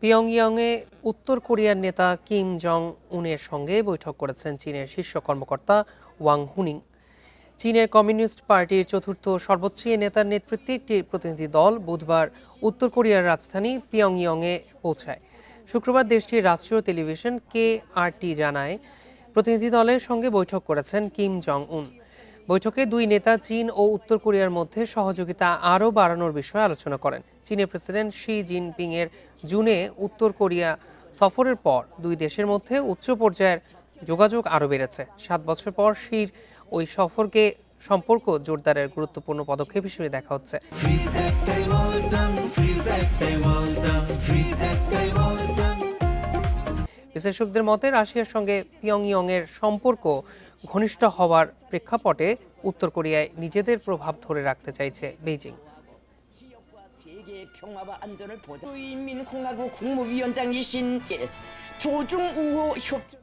পিয়ংইয়ংয়ে উত্তর কোরিয়ার নেতা কিম জং উনের সঙ্গে বৈঠক করেছেন চীনের শীর্ষ কর্মকর্তা ওয়াং হুনিং। চীনের কমিউনিস্ট পার্টির চতুর্থ সর্বোচ্চ এই নেতার নেতৃত্বে একটি প্রতিনিধি দল বুধবার উত্তর কোরিয়ার রাজধানী পিয়ংইয়ংয়ে পৌঁছায়। শুক্রবার দেশটির রাষ্ট্রীয় টেলিভিশন KRT জানায়, প্রতিনিধি দলের সঙ্গে বৈঠক করেছেন কিম জং উন। বৈঠকে দুই নেতা চীন ও উত্তর কোরিয়ার মধ্যে সহযোগিতা আরও বাড়ানোর বিষয়ে আলোচনা করেন। চীনের প্রেসিডেন্ট শি জিনপিং এর জুনে উত্তর কোরিয়া সফরের পর দুই দেশের মধ্যে উচ্চ পর্যায়ের যোগাযোগ আরও বেড়েছে। 7 বছর পর শির ওই সফরকে সম্পর্ক জোরদারের গুরুত্বপূর্ণ পদক্ষেপ হিসেবে দেখা হচ্ছে। বিশেষজ্ঞদের মতে রাশিয়ার সঙ্গে পিয়ংইয়ংয়ের সম্পর্ক ঘনিষ্ঠ হওয়ার প্রেক্ষাপটে উত্তর কোরিয়ায় নিজেদের প্রভাব ধরে রাখতে চাইছে বেইজিং। 세계 평화와 안전을 보장. 인민공화국 국무위원장이신 조중우호 협조.